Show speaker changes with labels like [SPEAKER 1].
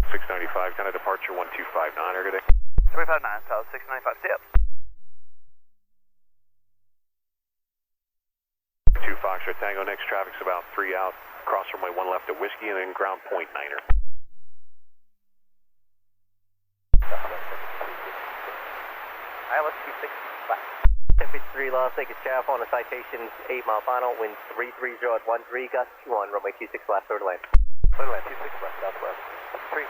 [SPEAKER 1] 695, kind of departure 1259, good day.
[SPEAKER 2] 359, South 695, stay up.
[SPEAKER 1] 2 Foxtrot Tango, next traffic's about 3 out, cross runway 1 left at Whiskey, and then ground point 9er.
[SPEAKER 2] ILS 265.
[SPEAKER 3] 1053 Las Vegas, Chaff on a citation 8 mile final, wind 330 at 13, gust 21, runway 26 left, clear to land.
[SPEAKER 2] Clear to land, 26 left, southwest. 3.